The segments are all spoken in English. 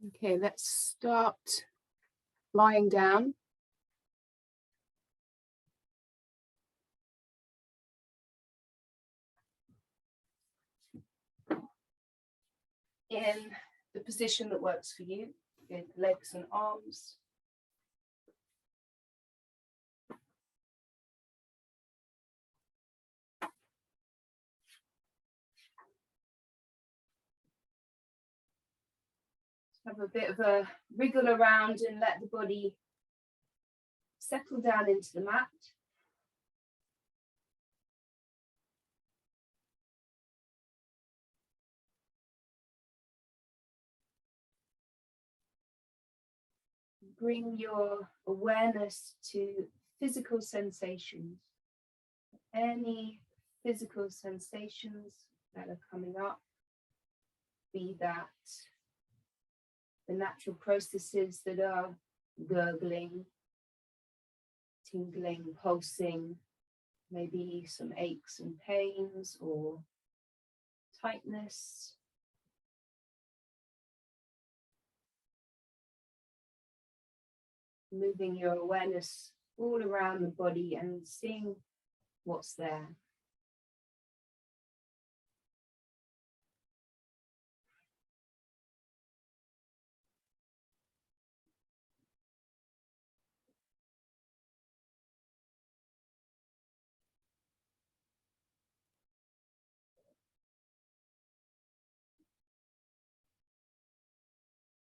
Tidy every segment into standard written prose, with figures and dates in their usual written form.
Okay, let's start lying down. In the position that works for you, with legs and arms. Have a bit of a wriggle around and let the body settle down into the mat. Bring your awareness to physical sensations. Any physical sensations that are coming up, be that the natural processes that are gurgling, tingling, pulsing, maybe some aches and pains or tightness. Moving your awareness all around the body and seeing what's there.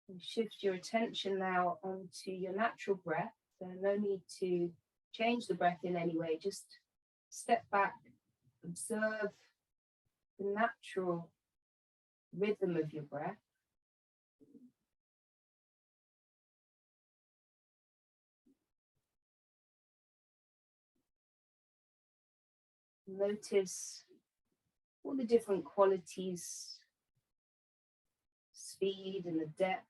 And shift your attention now onto your natural breath. So no need to change the breath in any way, just step back, observe the natural rhythm of your breath. Notice all the different qualities, speed and the depth,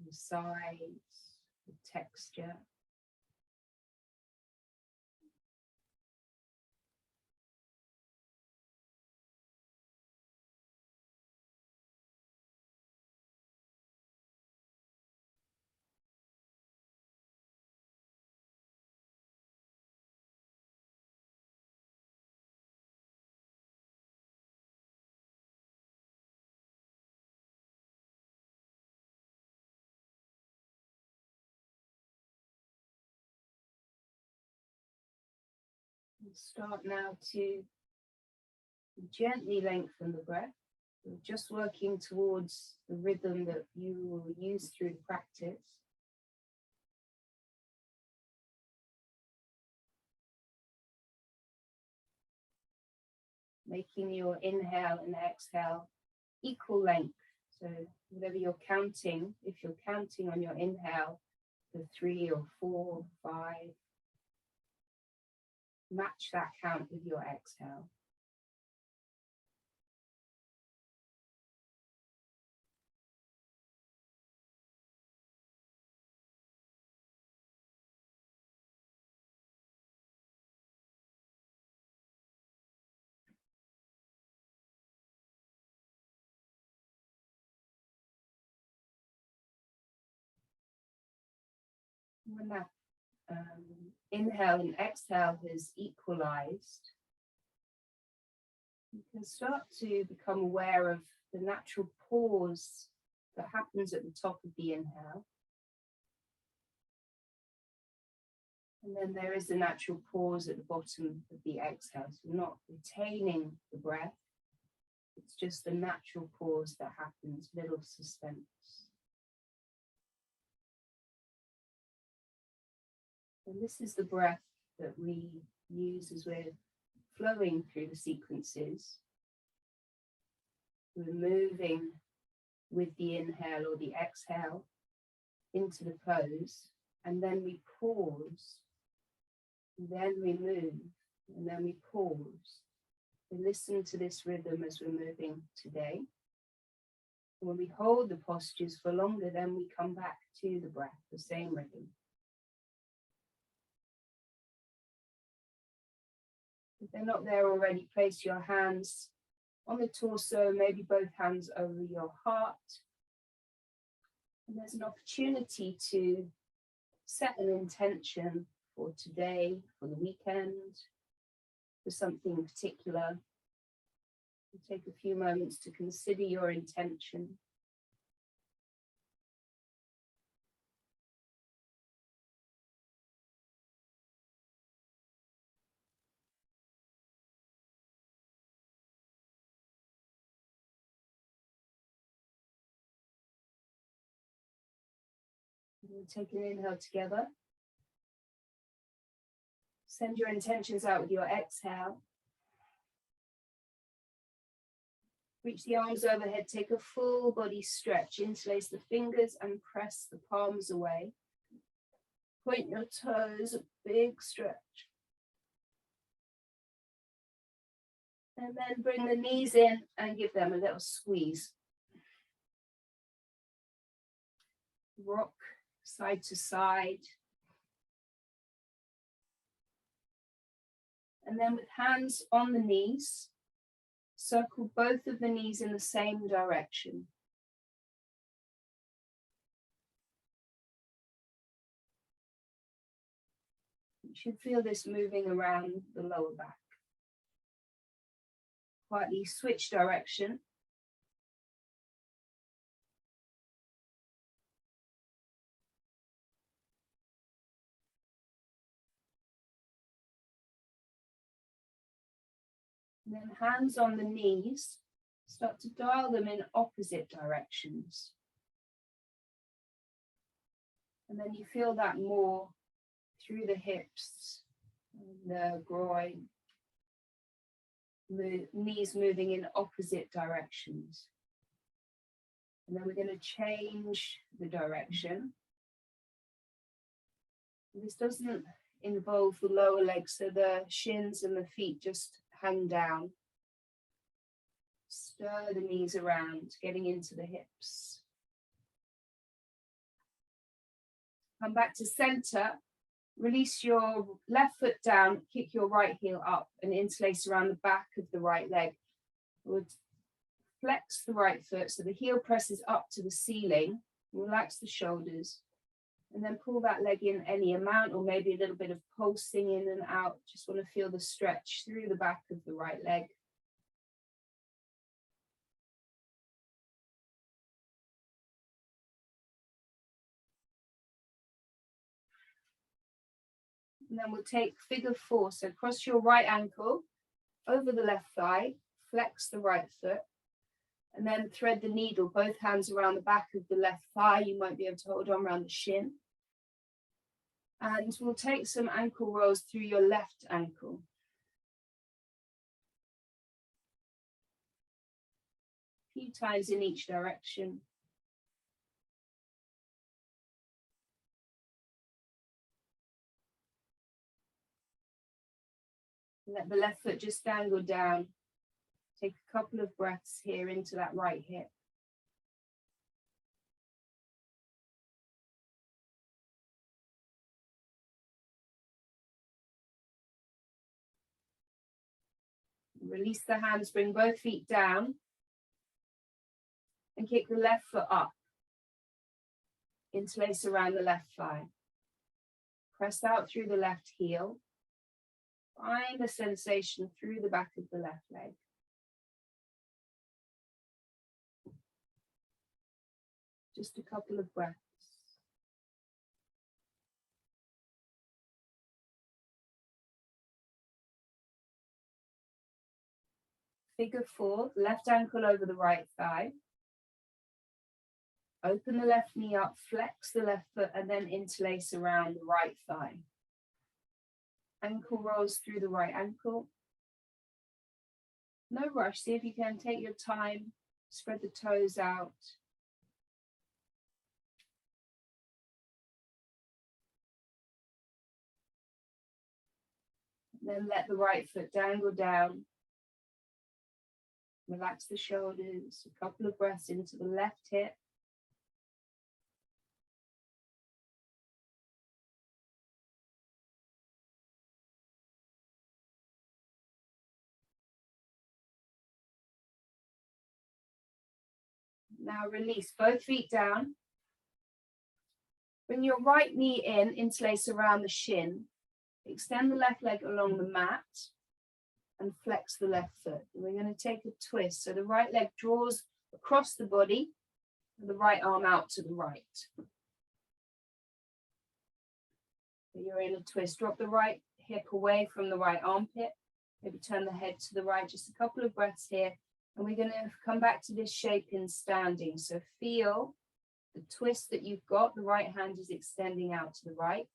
the size, the texture. And start now to gently lengthen the breath. We're just working towards the rhythm that you will use through practice. Making your inhale and exhale equal length. So whatever you're counting, if you're counting on your inhale, the 3 or 4, 5, match that count with your exhale. When that inhale and exhale has equalized, you can start to become aware of the natural pause that happens at the top of the inhale. And then there is a natural pause at the bottom of the exhale. So we're not retaining the breath. It's just the natural pause that happens, little suspense. And this is the breath that we use as we're flowing through the sequences. We're moving with the inhale or the exhale into the pose, and then we pause, and then we move, and then we pause. We listen to this rhythm as we're moving today. When we hold the postures for longer, then we come back to the breath, the same rhythm. If they're not there already, place your hands on the torso, maybe both hands over your heart. And there's an opportunity to set an intention for today, for the weekend, for something particular. Take a few moments to consider your intention. We'll take an inhale together. Send your intentions out with your exhale. Reach the arms overhead, take a full body stretch, interlace the fingers and press the palms away. Point your toes, a big stretch. And then bring the knees in and give them a little squeeze. Rock side to side. And then with hands on the knees, circle both of the knees in the same direction. You should feel this moving around the lower back. Quietly switch direction. And then hands on the knees, start to dial them in opposite directions. And then you feel that more through the hips, and the groin, knees moving in opposite directions. And then we're going to change the direction. This doesn't involve the lower legs, so the shins and the feet just hang down. Stir the knees around, getting into the hips. Come back to center. Release your left foot down, kick your right heel up and interlace around the back of the right leg. We'll flex the right foot so the heel presses up to the ceiling. Relax the shoulders. And then pull that leg in any amount, or maybe a little bit of pulsing in and out. Just want to feel the stretch through the back of the right leg. And then we'll take figure 4. So cross your right ankle over the left thigh, flex the right foot, and then thread the needle, both hands around the back of the left thigh. You might be able to hold on around the shin. And we'll take some ankle rolls through your left ankle. A few times in each direction. Let the left foot just dangle down. Take a couple of breaths here into that right hip. Release the hands, bring both feet down and kick the left foot up. Interlace around the left thigh. Press out through the left heel. Find the sensation through the back of the left leg. Just a couple of breaths. Figure 4, left ankle over the right thigh. Open the left knee up, flex the left foot, and then interlace around the right thigh. Ankle rolls through the right ankle. No rush, see if you can take your time, spread the toes out. Then let the right foot dangle down. Relax the shoulders, a couple of breaths into the left hip. Now release both feet down. Bring your right knee in, interlace around the shin. Extend the left leg along the mat and flex the left foot. And we're going to take a twist. So the right leg draws across the body, and the right arm out to the right. You're in a twist. Drop the right hip away from the right armpit. Maybe turn the head to the right. Just a couple of breaths here. And we're going to come back to this shape in standing. So feel the twist that you've got. The right hand is extending out to the right.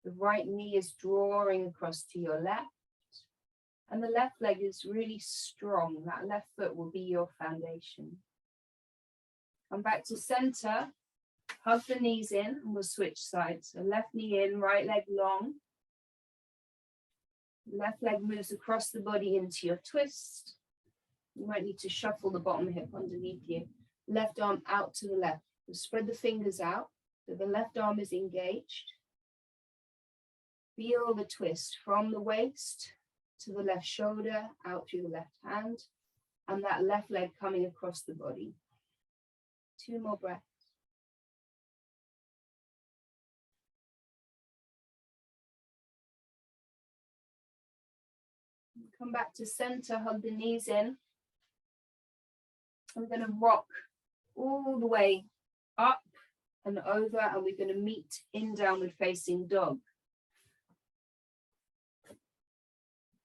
The right knee is drawing across to your left. And the left leg is really strong. That left foot will be your foundation. Come back to center. Hug the knees in and we'll switch sides. So left knee in, right leg long. Left leg moves across the body into your twist. You might need to shuffle the bottom hip underneath you. Left arm out to the left. We'll spread the fingers out so the left arm is engaged. Feel the twist from the waist to the left shoulder, out through the left hand, and that left leg coming across the body. 2 more breaths. Come back to center, hug the knees in. I'm going to rock all the way up and over, and we're going to meet in downward facing dog.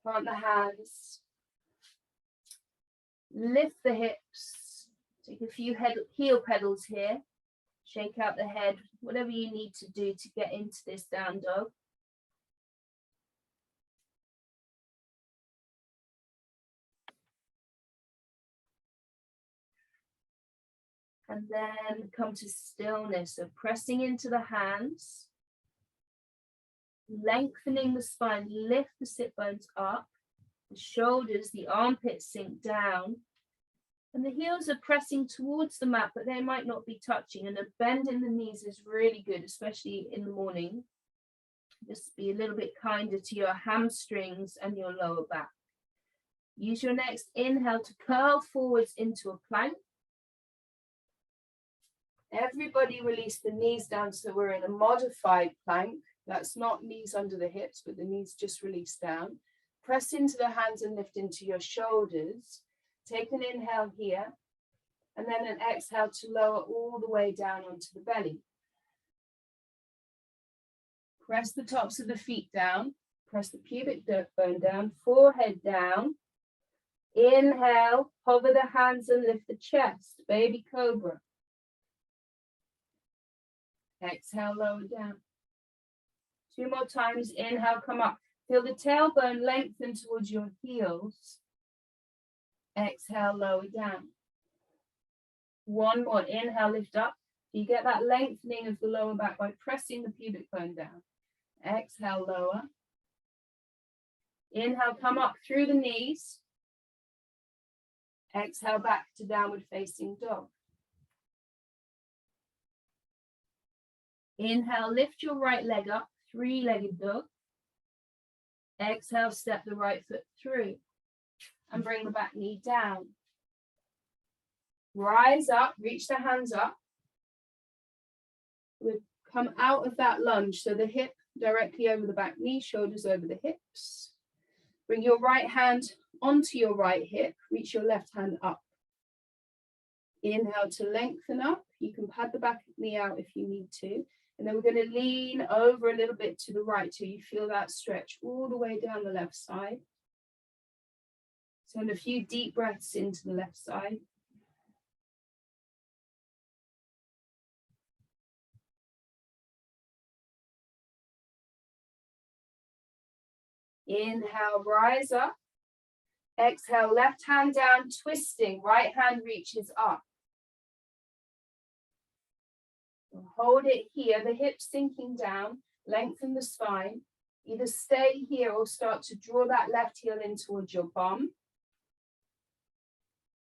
Plant the hands. Lift the hips. Take a few heel pedals here. Shake out the head, whatever you need to do to get into this down dog. And then come to stillness. So pressing into the hands, lengthening the spine, lift the sit bones up, the shoulders, the armpits sink down, and the heels are pressing towards the mat, but they might not be touching. And a bend in the knees is really good, especially in the morning. Just be a little bit kinder to your hamstrings and your lower back. Use your next inhale to curl forwards into a plank. Everybody release the knees down so we're in a modified plank. That's not knees under the hips, but the knees just release down. Press into the hands and lift into your shoulders. Take an inhale here, and then an exhale to lower all the way down onto the belly. Press the tops of the feet down. Press the pubic bone down, forehead down. Inhale, hover the hands and lift the chest, baby cobra. Exhale, lower down. 2 more times. Inhale, come up. Feel the tailbone lengthen towards your heels. Exhale, lower down. 1 more. Inhale, lift up. You get that lengthening of the lower back by pressing the pubic bone down. Exhale, lower. Inhale, come up through the knees. Exhale, back to downward facing dog. Inhale, lift your right leg up, 3-legged dog. Exhale, step the right foot through and bring the back knee down. Rise up, reach the hands up. We'll come out of that lunge, so the hip directly over the back knee, shoulders over the hips. Bring your right hand onto your right hip, reach your left hand up. Inhale to lengthen up. You can pad the back knee out if you need to. And then we're going to lean over a little bit to the right till you feel that stretch all the way down the left side. Send a few deep breaths into the left side. Inhale, rise up. Exhale, left hand down, twisting. Right hand reaches up. Hold it here, the hips sinking down, lengthen the spine. Either stay here or start to draw that left heel in towards your bum.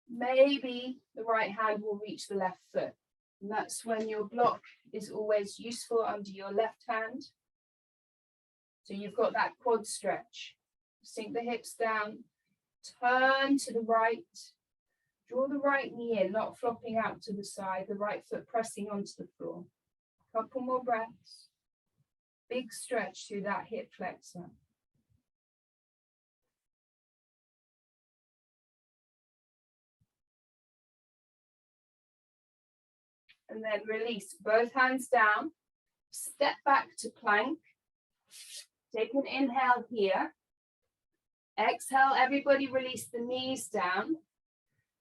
Maybe the right hand will reach the left foot. And that's when your block is always useful under your left hand. So you've got that quad stretch. Sink the hips down, turn to the right. Draw the right knee in, not flopping out to the side, the right foot pressing onto the floor. Couple more breaths. Big stretch through that hip flexor. And then release both hands down. Step back to plank. Take an inhale here. Exhale, everybody release the knees down.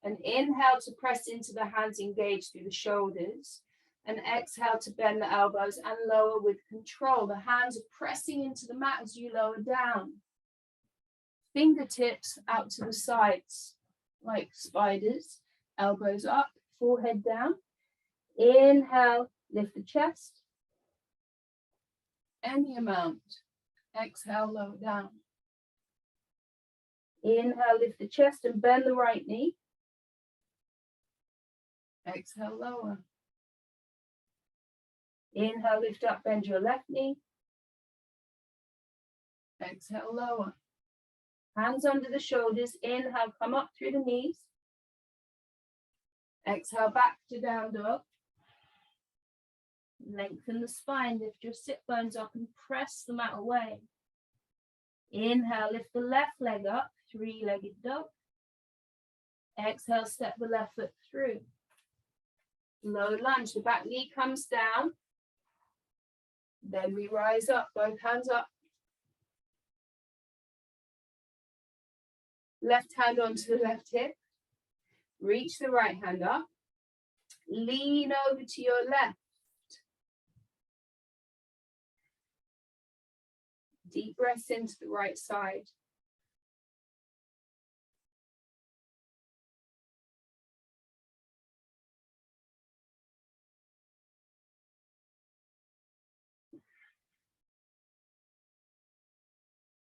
And inhale to press into the hands, engage through the shoulders. And exhale to bend the elbows and lower with control. The hands are pressing into the mat as you lower down. Fingertips out to the sides like spiders. Elbows up, forehead down. Inhale, lift the chest. Any amount. Exhale, lower down. Inhale, lift the chest and bend the right knee. Exhale, lower. Inhale, lift up, bend your left knee. Exhale, lower. Hands under the shoulders. Inhale, come up through the knees. Exhale, back to down dog. Lengthen the spine, lift your sit bones up and press the mat away. Inhale, lift the left leg up, three-legged dog. Exhale, step the left foot through. Low lunge, the back knee comes down. Then we rise up, both hands up. Left hand onto the left hip. Reach the right hand up. Lean over to your left. Deep breaths into the right side.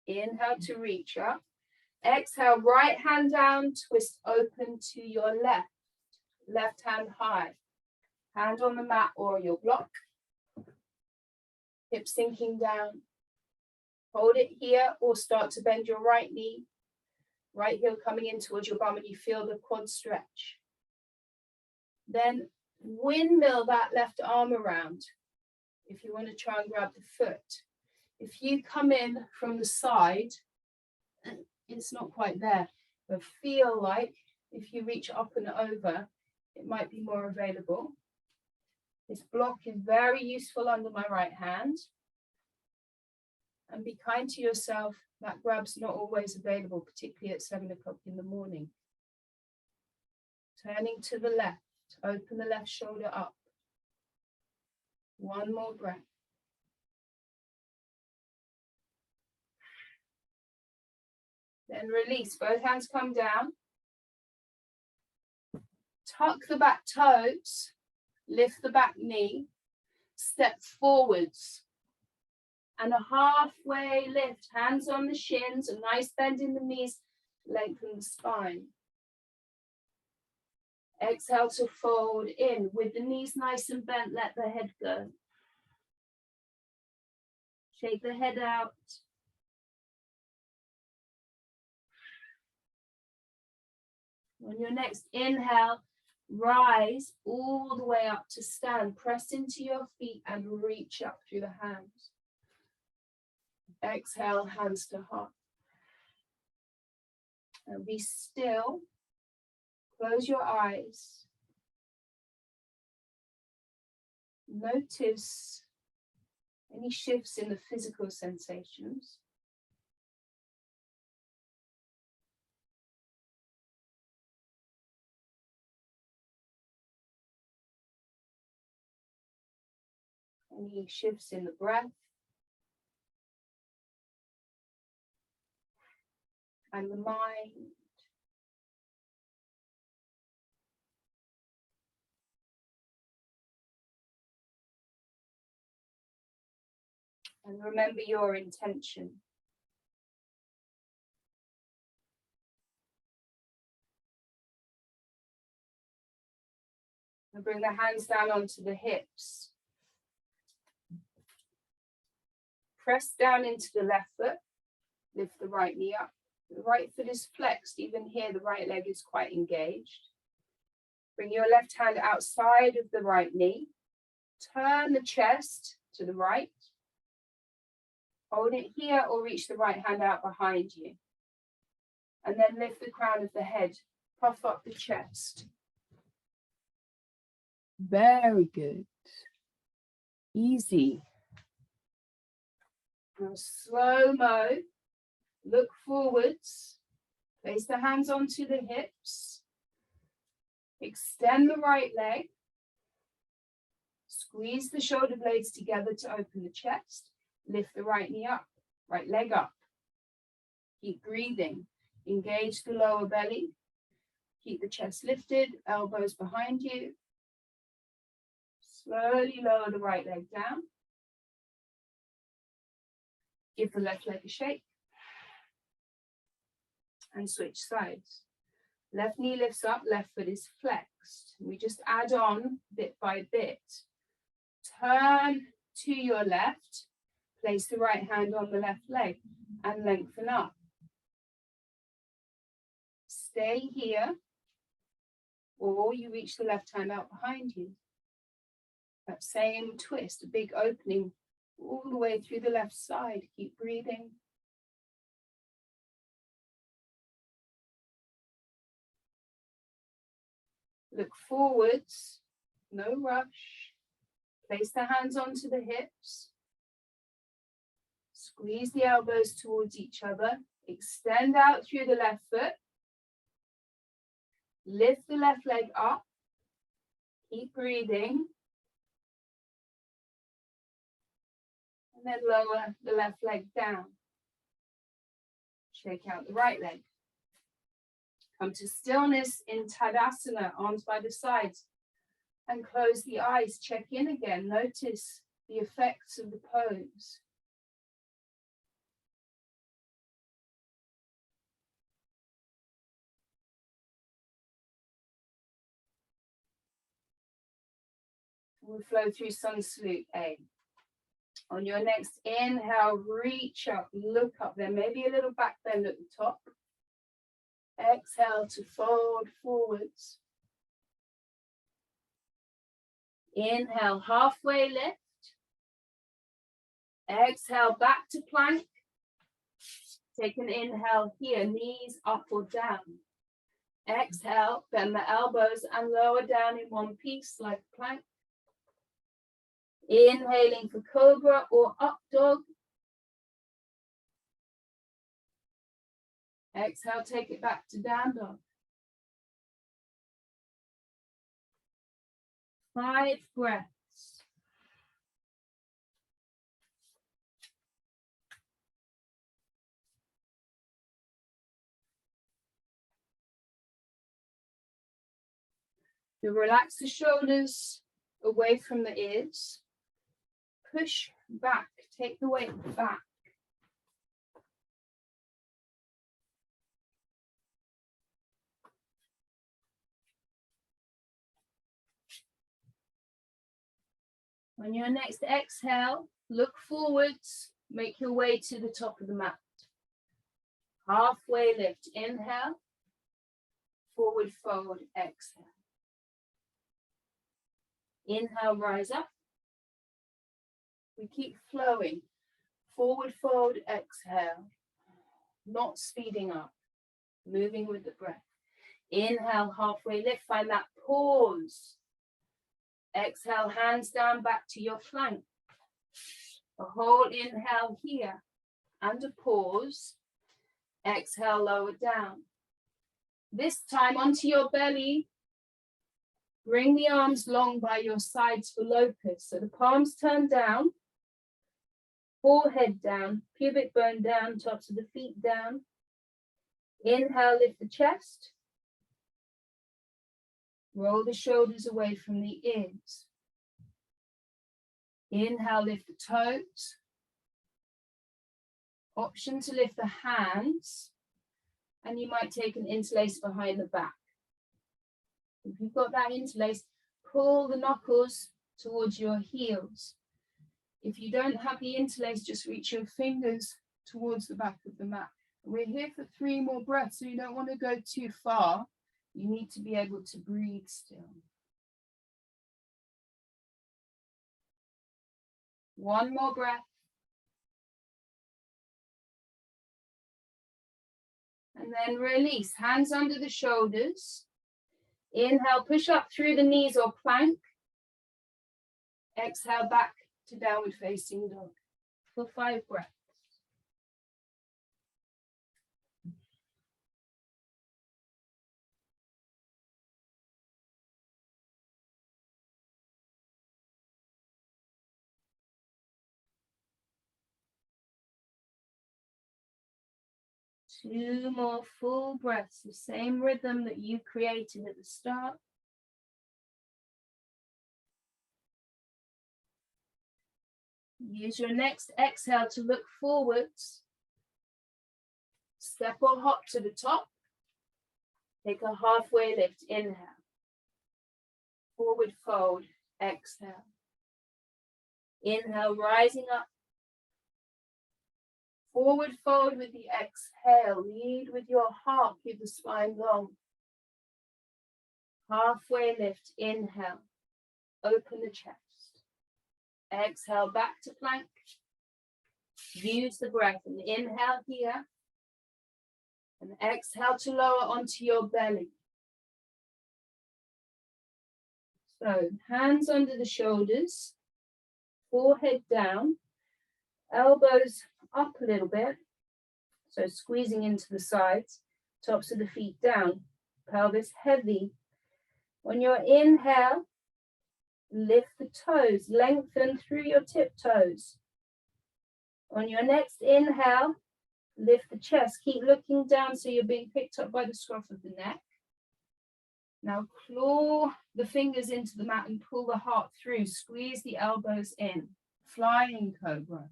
Inhale to reach up. Exhale, right hand down, twist open to your left. Left hand high. Hand on the mat or your block. Hip sinking down. Hold it here or start to bend your right knee. Right heel coming in towards your bum and you feel the quad stretch. Then windmill that left arm around if you want to try and grab the foot. If you come in from the side, it's not quite there, but feel like if you reach up and over, it might be more available. This block is very useful under my right hand. And be kind to yourself, that grab's not always available, particularly at 7 o'clock in the morning. Turning to the left, open the left shoulder up. One more breath. Then release, both hands come down. Tuck the back toes, lift the back knee, step forwards. And a halfway lift, hands on the shins, a nice bend in the knees, lengthen the spine. Exhale to fold in with the knees nice and bent, let the head go. Shake the head out. On your next inhale, rise all the way up to stand. Press into your feet and reach up through the hands. Exhale, hands to heart. And be still. Close your eyes. Notice any shifts in the physical sensations. Any shifts in the breath. And the mind. And remember your intention. And bring the hands down onto the hips. Press down into the left foot. Lift the right knee up. The right foot is flexed. Even here, the right leg is quite engaged. Bring your left hand outside of the right knee. Turn the chest to the right. Hold it here or reach the right hand out behind you. And then lift the crown of the head. Puff up the chest. Very good. Easy. Now slow-mo. Look forwards. Place the hands onto the hips. Extend the right leg. Squeeze the shoulder blades together to open the chest. Lift the right knee up, right leg up. Keep breathing. Engage the lower belly. Keep the chest lifted, elbows behind you. Slowly lower the right leg down. Give the left leg a shake. And switch sides. Left knee lifts up, left foot is flexed. We just add on bit by bit. Turn to your left. Place the right hand on the left leg and lengthen up. Stay here, or you reach the left hand out behind you. That same twist, a big opening all the way through the left side. Keep breathing. Look forwards, no rush. Place the hands onto the hips. Squeeze the elbows towards each other. Extend out through the left foot. Lift the left leg up. Keep breathing. And then lower the left leg down. Shake out the right leg. Come to stillness in Tadasana, arms by the sides. And close the eyes. Check in again. Notice the effects of the pose. We'll flow through Sun Salute A. On your next inhale, reach up, look up. There may be a little back bend at the top. Exhale to fold forwards. Inhale, halfway lift. Exhale, back to plank. Take an inhale here, knees up or down. Exhale, bend the elbows and lower down in one piece like plank. Inhaling for cobra or up dog. Exhale, take it back to down dog. 5 breaths. You relax the shoulders away from the ears. Push back, take the weight back. On your next exhale, look forwards, make your way to the top of the mat. Halfway lift, inhale, forward fold, exhale. Inhale, rise up. We keep flowing. Forward fold, exhale. Not speeding up. Moving with the breath. Inhale, halfway lift. Find that pause. Exhale, hands down back to your plank. A whole inhale here. And a pause. Exhale, lower down. This time onto your belly. Bring the arms long by your sides for locust. So the palms turn down. Forehead down, pubic bone down, tops of the feet down. Inhale, lift the chest. Roll the shoulders away from the ears. Inhale, lift the toes. Option to lift the hands. And you might take an interlace behind the back. If you've got that interlace, pull the knuckles towards your heels. If you don't have the interlace, just reach your fingers towards the back of the mat. We're here for 3 more breaths, so you don't want to go too far. You need to be able to breathe still. One more breath. And then release, hands under the shoulders. Inhale, push up through the knees or plank. Exhale, back to downward facing dog for 5 breaths. Two more full breaths, the same rhythm that you created at the start. Use your next exhale to look forwards. Step or hop to the top. Take a halfway lift, inhale. Forward fold, exhale. Inhale, rising up. Forward fold with the exhale. Lead with your heart, keep the spine long. Halfway lift, inhale. Open the chest. Exhale, back to plank. Use the breath and inhale here. And exhale to lower onto your belly. So hands under the shoulders, forehead down, elbows up a little bit. So squeezing into the sides, tops of the feet down, pelvis heavy. On your inhale, lift the toes, lengthen through your tiptoes. On your next inhale, lift the chest, keep looking down so you're being picked up by the scruff of the neck. Now claw the fingers into the mat and pull the heart through, squeeze the elbows in. Flying cobra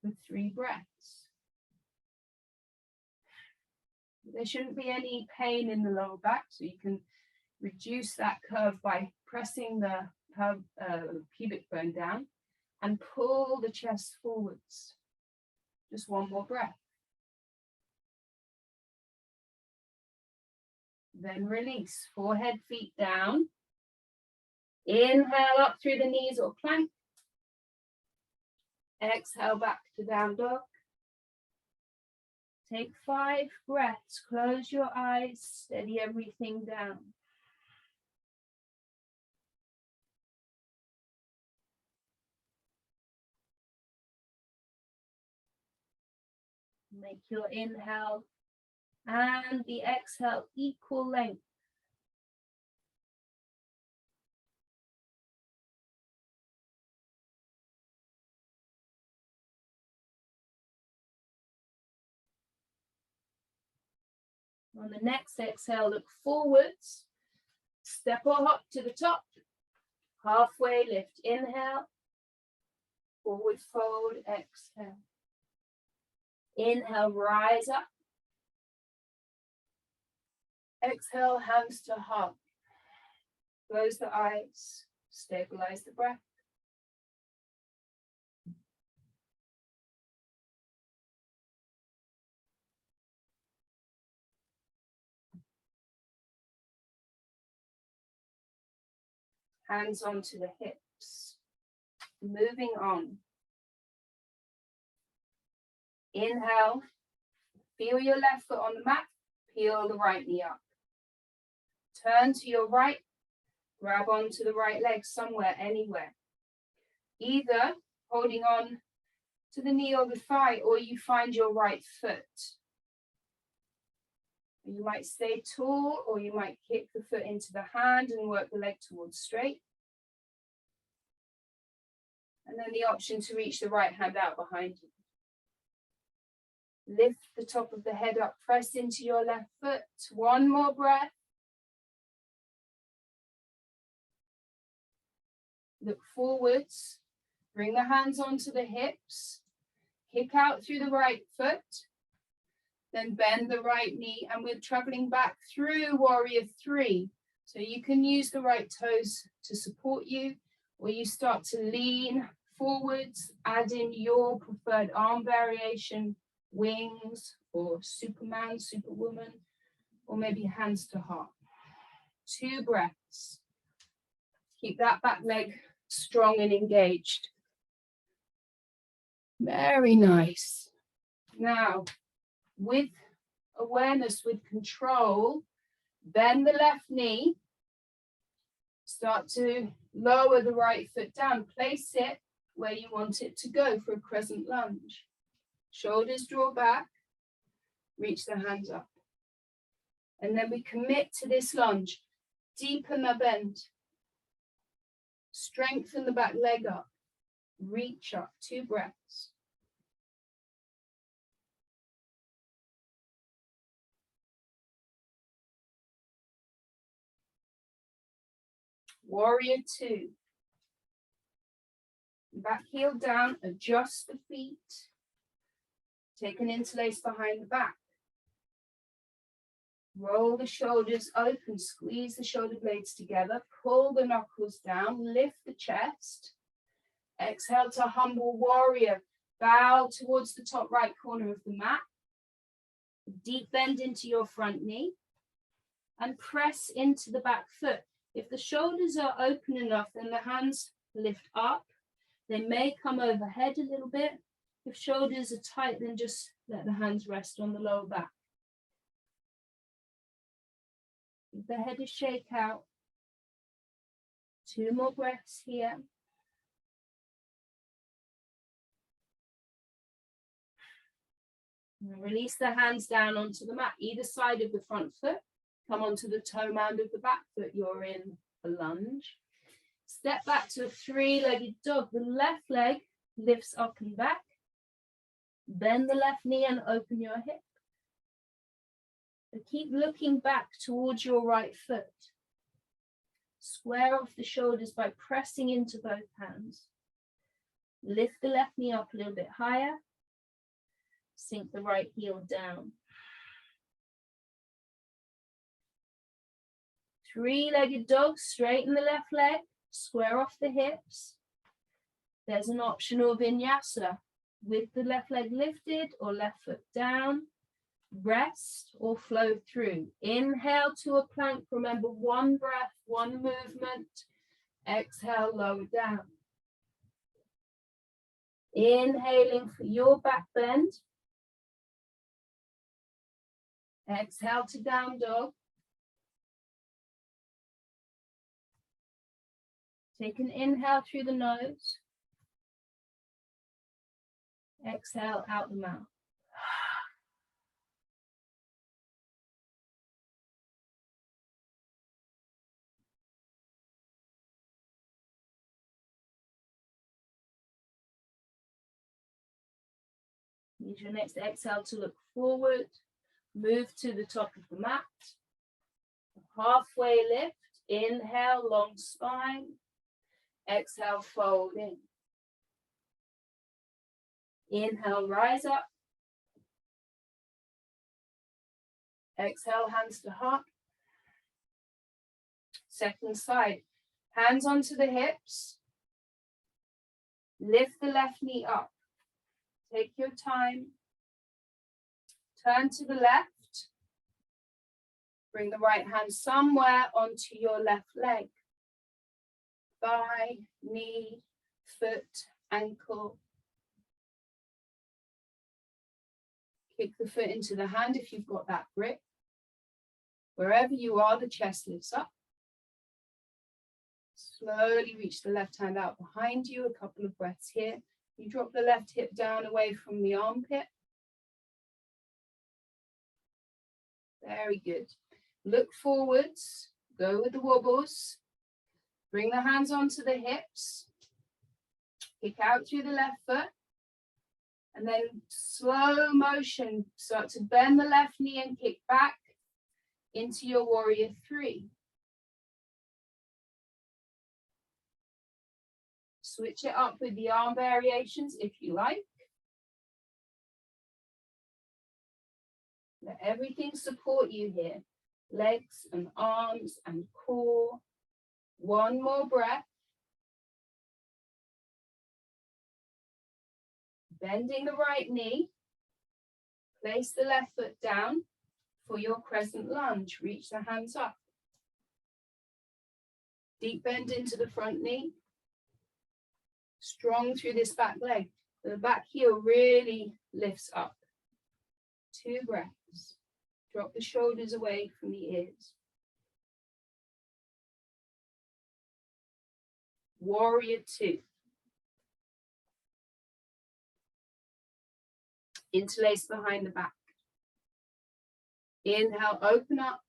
for 3 breaths. There shouldn't be any pain in the lower back, so you can reduce that curve by pressing the pubic bone down and pull the chest forwards. Just one more breath. Then release, forehead, feet down. Inhale up through the knees or plank. Exhale back to down dog. Take 5 breaths, close your eyes, steady everything down. Make your inhale and the exhale equal length. On the next exhale, look forwards. Step or hop to the top. Halfway lift, inhale. Forward fold, exhale. Inhale, rise up. Exhale, hands to heart. Close the eyes, stabilize the breath. Hands onto the hips. Moving on. Inhale, feel your left foot on the mat, peel the right knee up. Turn to your right, grab onto the right leg somewhere, anywhere. Either holding on to the knee or the thigh, or you find your right foot. You might stay tall, or you might kick the foot into the hand and work the leg towards straight. And then the option to reach the right hand out behind you. Lift the top of the head up, press into your left foot. One more breath. Look forwards, bring the hands onto the hips, kick out through the right foot, then bend the right knee, and we're traveling back through warrior 3. So you can use the right toes to support you, or you start to lean forwards, add in your preferred arm variation, wings, or Superman, Superwoman, or maybe hands to heart. 2 breaths. Keep that back leg strong and engaged. Very nice. Now, with awareness, with control, bend the left knee. Start to lower the right foot down. Place it where you want it to go for a crescent lunge. Shoulders draw back. Reach the hands up. And then we commit to this lunge. Deepen the bend. Strengthen the back leg up. Reach up. 2 breaths. Warrior 2. Back heel down, adjust the feet. Take an interlace behind the back. Roll the shoulders open, squeeze the shoulder blades together, pull the knuckles down, lift the chest. Exhale to humble warrior. Bow towards the top right corner of the mat. Deep bend into your front knee and press into the back foot. If the shoulders are open enough, then the hands lift up. They may come overhead a little bit. If shoulders are tight, then just let the hands rest on the lower back. Give the head a shake out. 2 more breaths here. And release the hands down onto the mat, either side of the front foot. Come onto the toe mound of the back foot. You're in a lunge. Step back to a 3-legged dog. The left leg lifts up and back. Bend the left knee and open your hip. But keep looking back towards your right foot. Square off the shoulders by pressing into both hands. Lift the left knee up a little bit higher. Sink the right heel down. 3-legged dog, straighten the left leg, square off the hips. There's an optional vinyasa with the left leg lifted or left foot down. Rest or flow through. Inhale to a plank. Remember, 1 breath, 1 movement. Exhale, lower down. Inhaling for your back bend. Exhale to down dog. Take an inhale through the nose. Exhale out the mouth. Use your next exhale to look forward. Move to the top of the mat. Halfway lift. Inhale, long spine. Exhale, fold in. Inhale, rise up. Exhale, hands to heart. Second side. Hands onto the hips. Lift the left knee up. Take your time. Turn to the left. Bring the right hand somewhere onto your left leg. Thigh, knee, foot, ankle. Kick the foot into the hand if you've got that grip. Wherever you are, the chest lifts up. Slowly reach the left hand out behind you. A couple of breaths here. You drop the left hip down away from the armpit. Very good. Look forwards. Go with the wobbles. Bring the hands onto the hips. Kick out through the left foot. And then slow motion, start to bend the left knee and kick back into your warrior 3. Switch it up with the arm variations if you like. Let everything support you here. Legs and arms and core. 1 more breath. Bending the right knee. Place the left foot down for your crescent lunge. Reach the hands up. Deep bend into the front knee. Strong through this back leg. The back heel really lifts up. 2 breaths. Drop the shoulders away from the ears. Warrior 2. Interlace behind the back. Inhale, open up.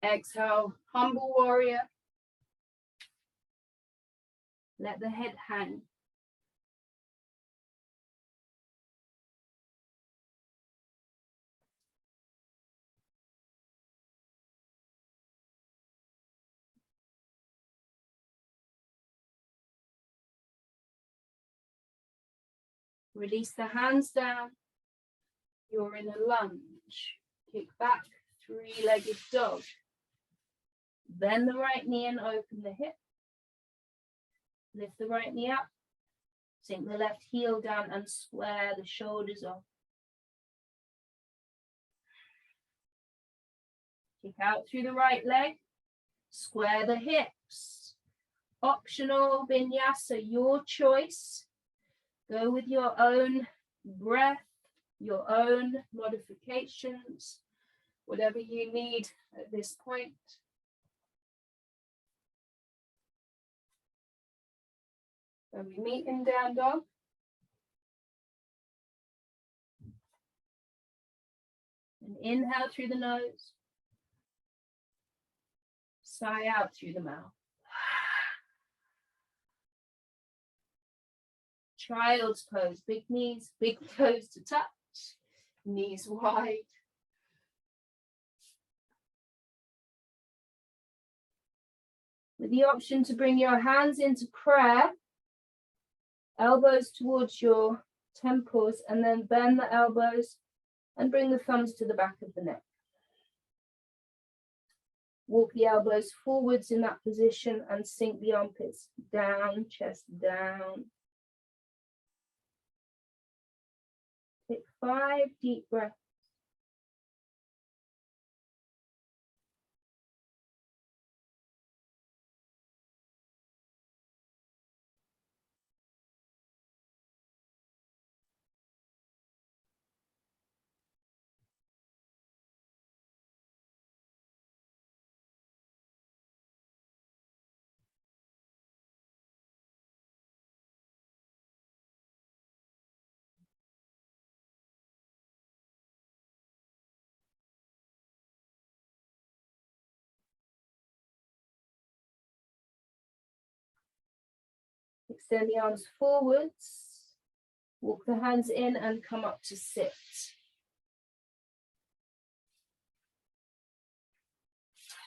Exhale, humble warrior. Let the head hang. Release the hands down. You're in a lunge. Kick back, 3-legged dog. Bend the right knee and open the hip. Lift the right knee up. Sink the left heel down and square the shoulders off. Kick out through the right leg. Square the hips. Optional vinyasa, your choice. Go with your own breath, your own modifications, whatever you need at this point. When we meet in down dog. And inhale through the nose. Sigh out through the mouth. Child's pose, big knees, big toes to touch, knees wide. With the option to bring your hands into prayer, elbows towards your temples, and then bend the elbows and bring the thumbs to the back of the neck. Walk the elbows forwards in that position and sink the armpits down, chest down. Take 5 deep breaths. Extend the arms forwards. Walk the hands in and come up to sit.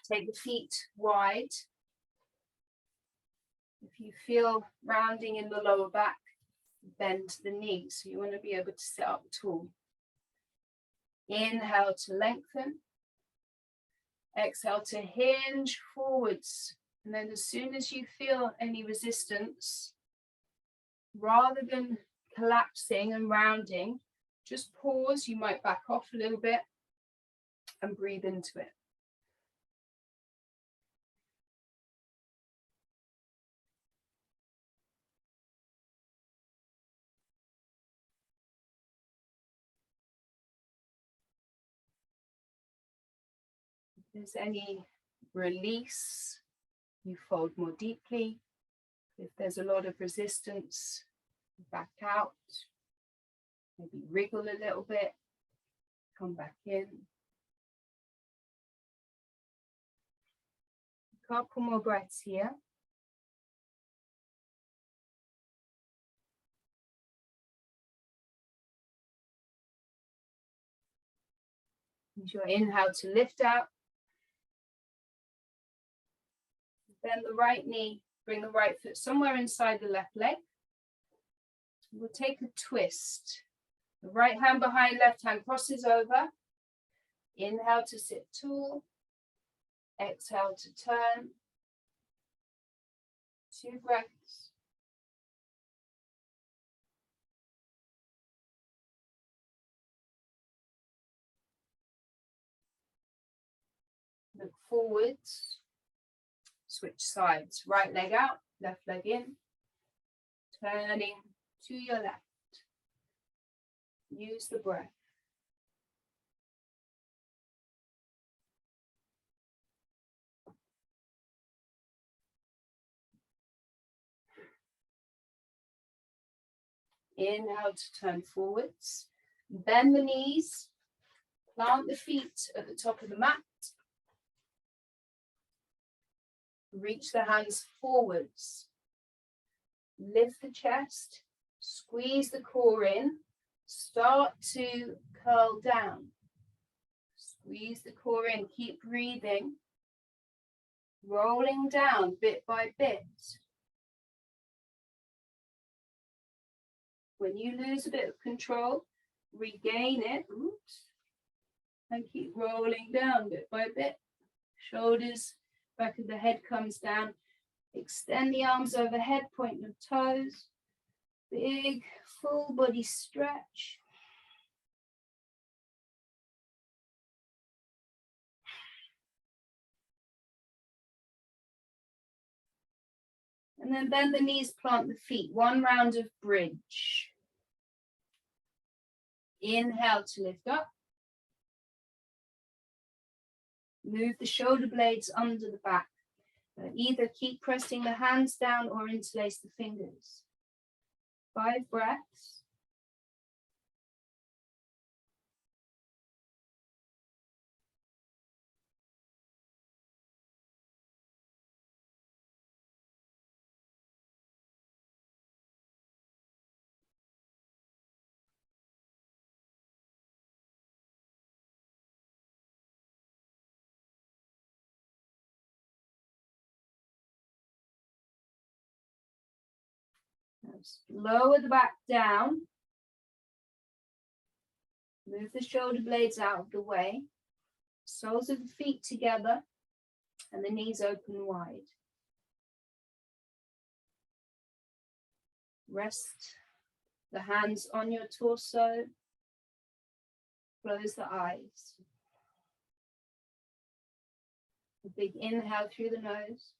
Take the feet wide. If you feel rounding in the lower back, bend the knees. So you want to be able to sit up tall. Inhale to lengthen. Exhale to hinge forwards. And then as soon as you feel any resistance, rather than collapsing and rounding, just pause. You might back off a little bit and breathe into it. If there's any release, you fold more deeply. If there's a lot of resistance, back out. Maybe wriggle a little bit, come back in. A couple more breaths here. Use your inhale to lift out. Bend the right knee, bring the right foot somewhere inside the left leg. We'll take a twist. The right hand behind, left hand crosses over. Inhale to sit tall. Exhale to turn. 2 breaths. Look forwards. Switch sides. Right leg out, left leg in. Turning to your left. Use the breath. Inhale to turn forwards. Bend the knees. Plant the feet at the top of the mat. Reach the hands forwards. Lift the chest. Squeeze the core in. Start to curl down. Squeeze the core in. Keep breathing. Rolling down bit by bit. When you lose a bit of control, regain it. Oops. And keep rolling down bit by bit. Shoulders, back of the head comes down. Extend the arms overhead, point your toes. Big full body stretch. And then bend the knees, plant the feet. One round of bridge. Inhale to lift up. Move the shoulder blades under the back. Either keep pressing the hands down or interlace the fingers. 5 breaths. Lower the back down. Move the shoulder blades out of the way. Soles of the feet together and the knees open wide. Rest the hands on your torso. Close the eyes. A big inhale through the nose.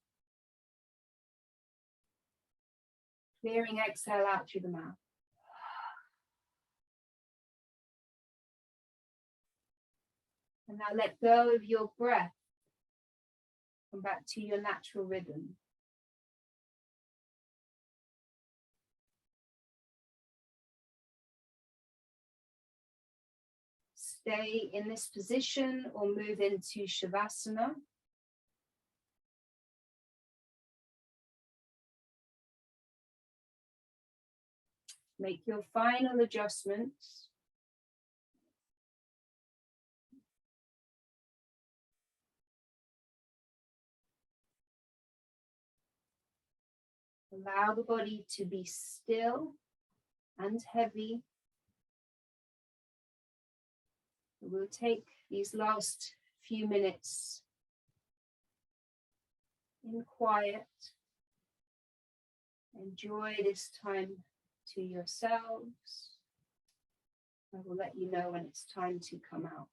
Clearing exhale out through the mouth. And now let go of your breath. Come back to your natural rhythm. Stay in this position or move into Shavasana. Make your final adjustments. Allow the body to be still and heavy. We'll take these last few minutes in quiet. Enjoy this time to yourselves. I will let you know when it's time to come out.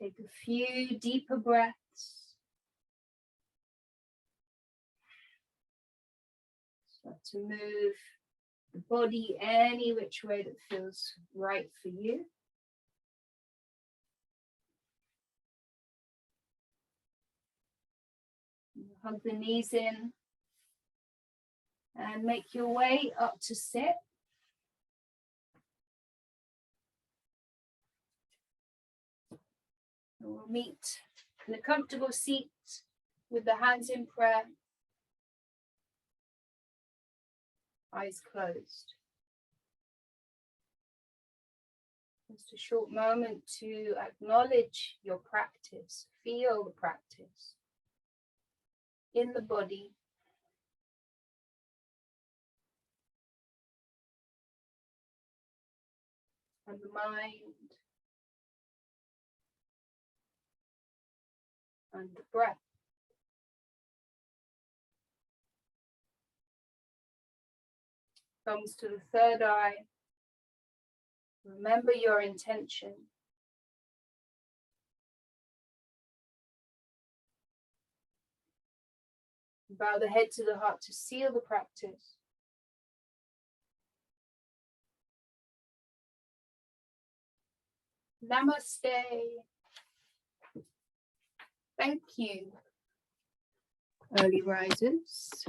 Take a few deeper breaths. Start to move the body any which way that feels right for you. Hug the knees in and make your way up to sit. We'll meet in a comfortable seat with the hands in prayer, eyes closed. Just a short moment to acknowledge your practice, feel the practice in the body. And the mind. And the breath. Comes to the third eye. Remember your intention. Bow the head to the heart to seal the practice. Namaste. Thank you, early risers.